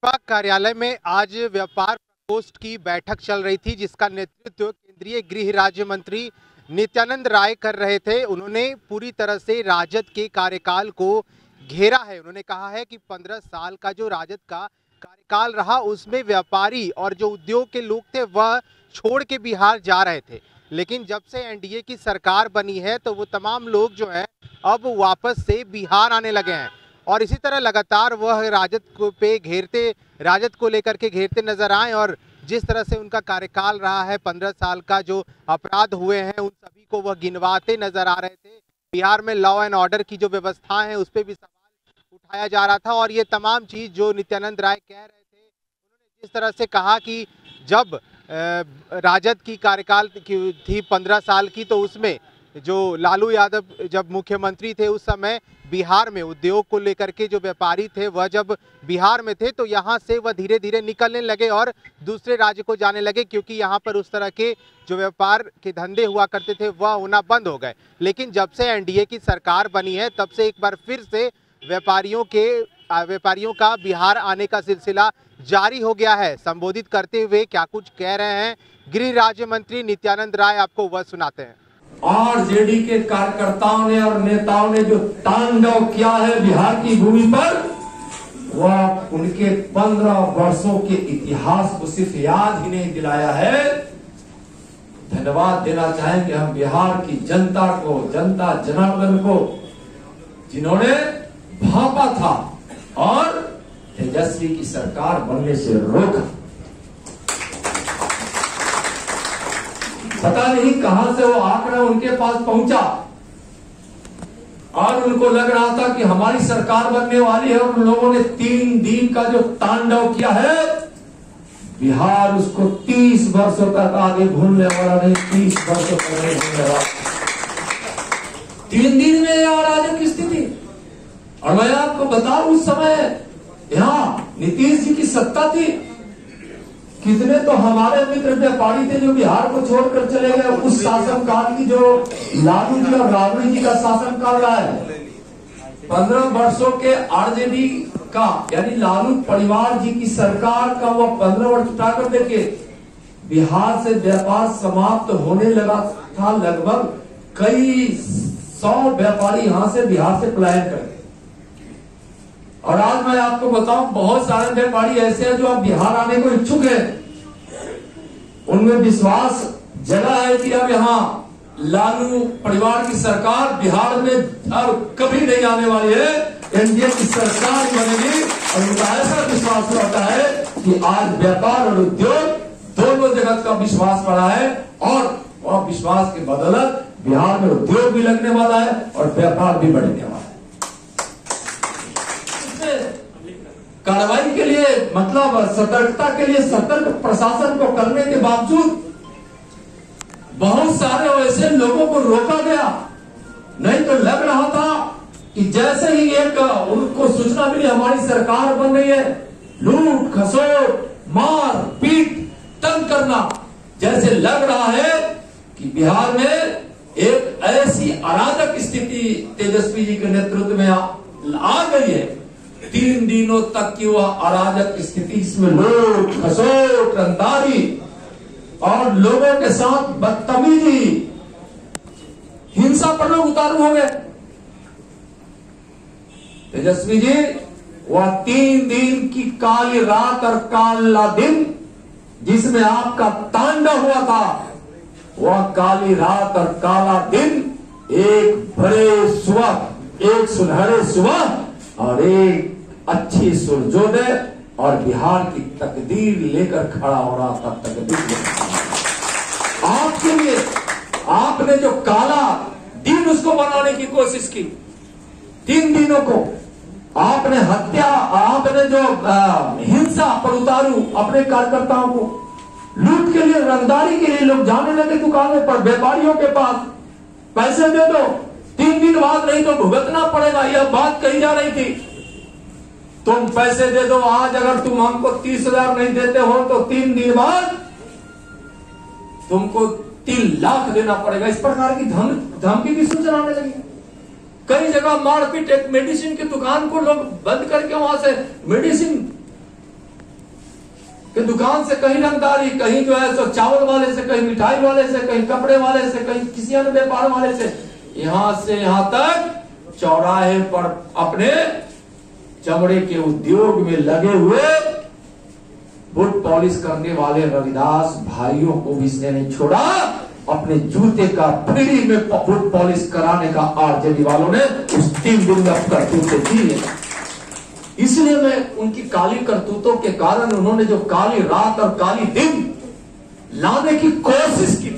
विभाग कार्यालय में आज व्यापार प्रकोष्ठ की बैठक चल रही थी, जिसका नेतृत्व केंद्रीय गृह राज्य मंत्री नित्यानंद राय कर रहे थे। उन्होंने पूरी तरह से राजद के कार्यकाल को घेरा है। उन्होंने कहा है कि 15 साल का जो राजद का कार्यकाल रहा, उसमें व्यापारी और जो उद्योग के लोग थे वह छोड़ के बिहार जा रहे थे, लेकिन जब से एनडीए की सरकार बनी है तो वो तमाम लोग जो हैं अब वापस से बिहार आने लगे हैं। और इसी तरह लगातार वह राजद को लेकर के घेरते नजर आए। और जिस तरह से उनका कार्यकाल रहा है, 15 साल का जो अपराध हुए हैं उन सभी को वह गिनवाते नजर आ रहे थे। बिहार में लॉ एंड ऑर्डर की जो व्यवस्था है उस पर भी सवाल उठाया जा रहा था। और ये तमाम चीज जो नित्यानंद राय कह रहे थे, उन्होंने जिस तरह से कहा कि जब राजद की कार्यकाल थी 15 साल की, तो उसमें जो लालू यादव जब मुख्यमंत्री थे उस समय बिहार में उद्योग को लेकर के जो व्यापारी थे वह जब बिहार में थे तो यहाँ से वह धीरे धीरे निकलने लगे और दूसरे राज्य को जाने लगे, क्योंकि यहाँ पर उस तरह के जो व्यापार के धंधे हुआ करते थे वह होना बंद हो गए। लेकिन जब से एनडीए की सरकार बनी है तब से एक बार फिर से व्यापारियों का बिहार आने का सिलसिला जारी हो गया है। संबोधित करते हुए क्या कुछ कह रहे हैं गृह राज्य मंत्री नित्यानंद राय, आपको वह सुनाते हैं। आरजेडी के कार्यकर्ताओं ने और नेताओं ने जो तांडव किया है बिहार की भूमि पर, वह उनके 15 वर्षों के इतिहास को सिर्फ याद ही नहीं दिलाया है। धन्यवाद देना चाहेंगे हम बिहार की जनता को, जनता जनार्दन को, जिन्होंने भापा था और तेजस्वी की सरकार बनने से रोका। पता नहीं कहां से वो आंकड़ा उनके पास पहुंचा और उनको लग रहा था कि हमारी सरकार बनने वाली है, और उन लोगों ने 3 दिन का जो तांडव किया है, बिहार उसको 30 वर्षों तक आगे भूलने वाला नहीं, 30 वर्षों तक नहीं भूलने वाला। 3 दिन में अराजक की स्थिति। और मैं आपको बताऊं, उस समय यहाँ नीतीश जी की सत्ता थी। कितने तो हमारे मित्र व्यापारी थे जो बिहार को छोड़कर चले गए। उस शासनकाल की जो लालू जी और राबड़ी जी का शासनकाल रहा है, 15 वर्षों के आरजेडी का यानी लालू परिवार जी की सरकार का वो 15 वर्ष उठाकर देखिए, बिहार से व्यापार समाप्त होने लगा था। लगभग कई 100 व्यापारी यहां से बिहार से पलायन कर गए। और आज मैं आपको बताऊं, बहुत सारे व्यापारी ऐसे हैं जो अब बिहार आने को इच्छुक हैं। उनमें विश्वास जगा है कि अब यहाँ लालू परिवार की सरकार बिहार में अब कभी नहीं आने वाली है, एनडीए की सरकार बनेगी। और उनका ऐसा विश्वास रहता है कि आज व्यापार और उद्योग दोनों जगत का विश्वास बढ़ा है, और वह विश्वास की बदौलत बिहार में उद्योग भी लगने वाला है और व्यापार भी बढ़ने वाला है। कार्रवाई के लिए मतलब सतर्कता के लिए सतर्क प्रशासन को करने के बावजूद बहुत सारे ऐसे लोगों को रोका गया। नहीं तो लग रहा था कि जैसे ही एक उनको सूचना मिली हमारी सरकार बन रही है, लूट खसोट मार पीट तंग करना, जैसे लग रहा है कि बिहार में एक ऐसी अराजक स्थिति तेजस्वी जी के नेतृत्व में आ गई है। 3 दिनों तक की वह अराजक स्थिति, इसमें लूट खसोट रंगदारी और लोगों के साथ बदतमीजी, हिंसा पर लोग उतारू हो गए। तेजस्वी जी वह 3 दिन की काली रात और काला दिन जिसमें आपका तांडव हुआ था, वह काली रात और काला दिन एक बड़े सुबह, एक सुनहरे सुबह और एक अच्छी सूर्योदय और बिहार की तकदीर लेकर खड़ा हो रहा था। तकदीर आपके लिए आपने जो काला दिन उसको बनाने की कोशिश की, 3 दिनों को आपने हत्या, आपने जो हिंसा पर उतारू अपने कार्यकर्ताओं को, लूट के लिए रंगदारी के लिए लोग जाने लगे दुकानों पर, व्यापारियों के पास पैसे दे दो, 3 दिन बाद नहीं तो भुगतना पड़ेगा, यह बात कही जा रही थी। तुम पैसे दे दो, आज अगर तुम हमको 30,000 नहीं देते हो तो 3 दिन बाद तुमको 3 लाख देना पड़ेगा। इस प्रकार की धमकी की सूचना आने लगी। कई जगह मारपीट, एक मेडिसिन की दुकान को लोग बंद करके वहां से मेडिसिन कि दुकान से कहीं रंगदारी, कहीं जो है सो चावल वाले से, कहीं मिठाई वाले से, कहीं कपड़े वाले से, कहीं किसी अन्य व्यापार वाले से, यहां से यहां तक चौराहे पर अपने चमड़े के उद्योग में लगे हुए बूट पॉलिश करने वाले रविदास भाइयों को भी इसने नहीं छोड़ा। अपने जूते का फ्री में बूट पॉलिश कराने का आरजेडी वालों ने उस 3 दिन में अब करतूतें की है। इसलिए मैं उनकी काली करतूतों के कारण, उन्होंने जो काली रात और काली दिन लाने की कोशिश की